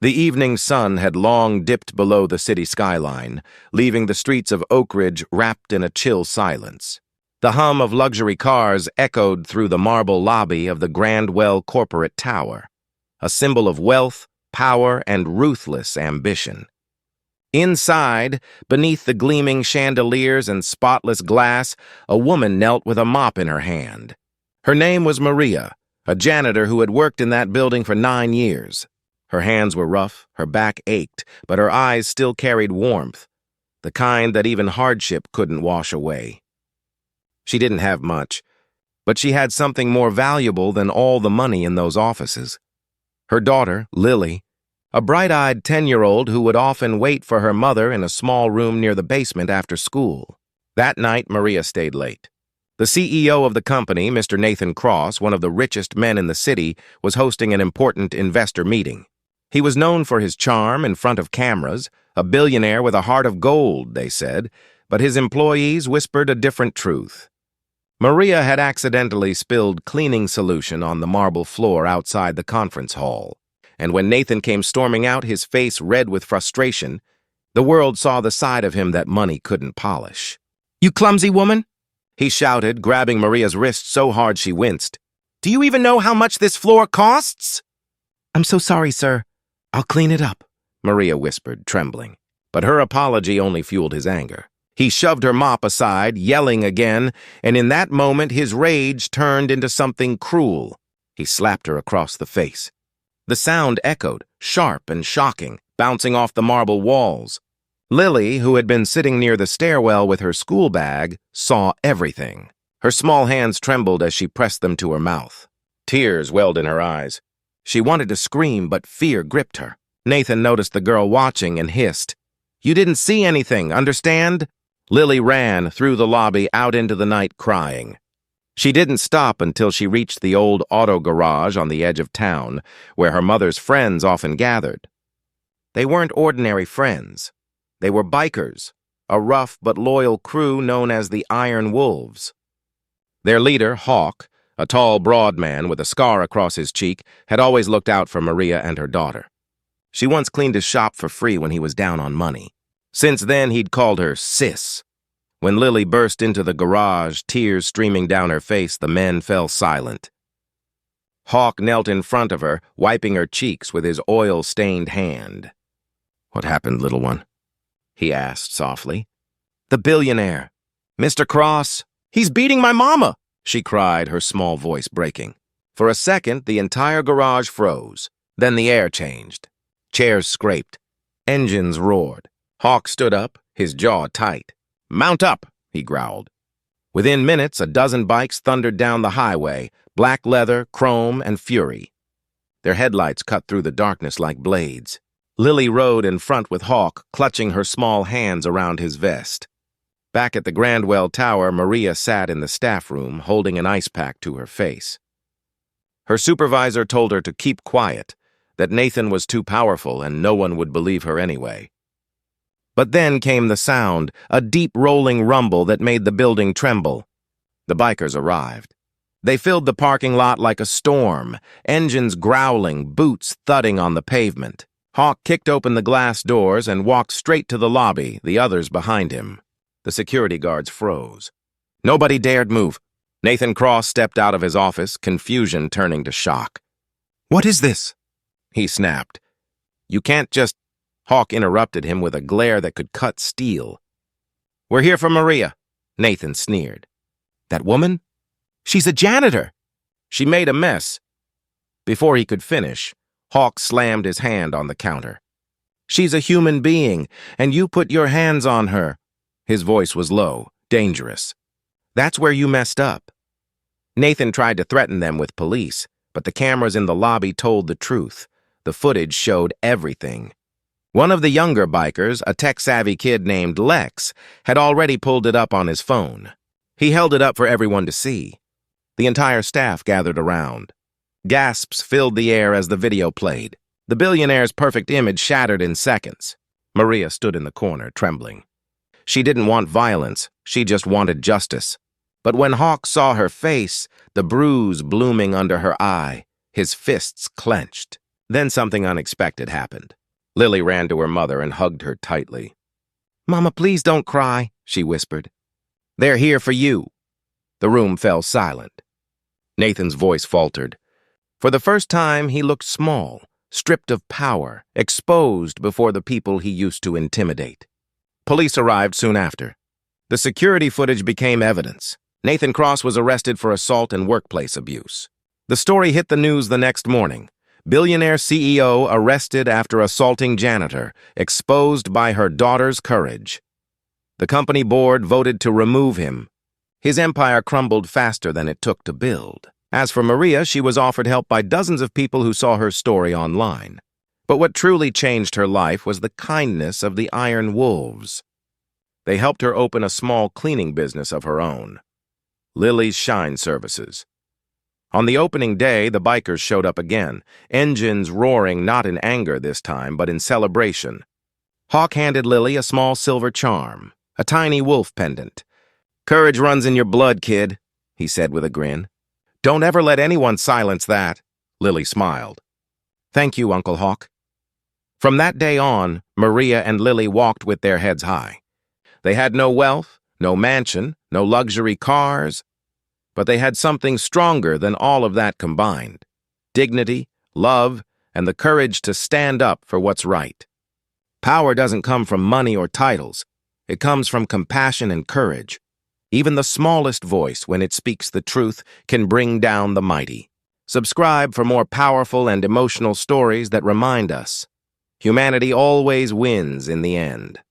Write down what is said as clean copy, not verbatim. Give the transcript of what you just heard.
The evening sun had long dipped below the city skyline, leaving the streets of Oak Ridge wrapped in a chill silence. The hum of luxury cars echoed through the marble lobby of the Grandwell corporate tower, a symbol of wealth, power, and ruthless ambition. Inside, beneath the gleaming chandeliers and spotless glass, a woman knelt with a mop in her hand. Her name was Maria, a janitor who had worked in that building for 9 years. Her hands were rough, her back ached, but her eyes still carried warmth, the kind that even hardship couldn't wash away. She didn't have much, but she had something more valuable than all the money in those offices. Her daughter, Lily, a bright-eyed 10-year-old who would often wait for her mother in a small room near the basement after school. That night, Maria stayed late. The CEO of the company, Mr. Nathan Cross, one of the richest men in the city, was hosting an important investor meeting. He was known for his charm in front of cameras, a billionaire with a heart of gold, they said, but his employees whispered a different truth. Maria had accidentally spilled cleaning solution on the marble floor outside the conference hall, and when Nathan came storming out, his face red with frustration, the world saw the side of him that money couldn't polish. "You clumsy woman!" he shouted, grabbing Maria's wrist so hard she winced. "Do you even know how much this floor costs?" "I'm so sorry, sir. I'll clean it up," Maria whispered, trembling. But her apology only fueled his anger. He shoved her mop aside, yelling again, and in that moment his rage turned into something cruel. He slapped her across the face. The sound echoed, sharp and shocking, bouncing off the marble walls. Lily, who had been sitting near the stairwell with her school bag, saw everything. Her small hands trembled as she pressed them to her mouth. Tears welled in her eyes. She wanted to scream, but fear gripped her. Nathan noticed the girl watching and hissed, "You didn't see anything, understand?" Lily ran through the lobby out into the night crying. She didn't stop until she reached the old auto garage on the edge of town, where her mother's friends often gathered. They weren't ordinary friends. They were bikers, a rough but loyal crew known as the Iron Wolves. Their leader, Hawk, a tall, broad man with a scar across his cheek, had always looked out for Maria and her daughter. She once cleaned his shop for free when he was down on money. Since then, he'd called her Sis. When Lily burst into the garage, tears streaming down her face, the men fell silent. Hawk knelt in front of her, wiping her cheeks with his oil-stained hand. "What happened, little one?" he asked softly. "The billionaire. Mr. Cross. He's beating my mama!" she cried, her small voice breaking. For a second, the entire garage froze. Then the air changed. Chairs scraped. Engines roared. Hawk stood up, his jaw tight. "Mount up," he growled. Within minutes, a dozen bikes thundered down the highway, black leather, chrome, and fury. Their headlights cut through the darkness like blades. Lily rode in front with Hawk, clutching her small hands around his vest. Back at the Grandwell Tower, Maria sat in the staff room, holding an ice pack to her face. Her supervisor told her to keep quiet, that Nathan was too powerful and no one would believe her anyway. But then came the sound, a deep rolling rumble that made the building tremble. The bikers arrived. They filled the parking lot like a storm, engines growling, boots thudding on the pavement. Hawk kicked open the glass doors and walked straight to the lobby, the others behind him. The security guards froze. Nobody dared move. Nathan Cross stepped out of his office, confusion turning to shock. "What is this?" he snapped. "You can't just—" Hawk interrupted him with a glare that could cut steel. "We're here for Maria," Nathan sneered. "That woman? She's a janitor. She made a mess." Before he could finish, Hawk slammed his hand on the counter. "She's a human being, and you put your hands on her." His voice was low, dangerous. "That's where you messed up." Nathan tried to threaten them with police, but the cameras in the lobby told the truth. The footage showed everything. One of the younger bikers, a tech-savvy kid named Lex, had already pulled it up on his phone. He held it up for everyone to see. The entire staff gathered around. Gasps filled the air as the video played. The billionaire's perfect image shattered in seconds. Maria stood in the corner, trembling. She didn't want violence, she just wanted justice. But when Hawk saw her face, the bruise blooming under her eye, his fists clenched. Then something unexpected happened. Lily ran to her mother and hugged her tightly. "Mama, please don't cry," she whispered. "They're here for you." The room fell silent. Nathan's voice faltered. For the first time, he looked small, stripped of power, exposed before the people he used to intimidate. Police arrived soon after. The security footage became evidence. Nathan Cross was arrested for assault and workplace abuse. The story hit the news the next morning. Billionaire CEO arrested after assaulting janitor, exposed by her daughter's courage. The company board voted to remove him. His empire crumbled faster than it took to build. As for Maria, she was offered help by dozens of people who saw her story online. But what truly changed her life was the kindness of the Iron Wolves. They helped her open a small cleaning business of her own, Lily's Shine Services. On the opening day, the bikers showed up again, engines roaring not in anger this time, but in celebration. Hawk handed Lily a small silver charm, a tiny wolf pendant. "Courage runs in your blood, kid," he said with a grin. "Don't ever let anyone silence that." Lily smiled. "Thank you, Uncle Hawk." From that day on, Maria and Lily walked with their heads high. They had no wealth, no mansion, no luxury cars, but they had something stronger than all of that combined: dignity, love, and the courage to stand up for what's right. Power doesn't come from money or titles. It comes from compassion and courage. Even the smallest voice, when it speaks the truth, can bring down the mighty. Subscribe for more powerful and emotional stories that remind us humanity always wins in the end.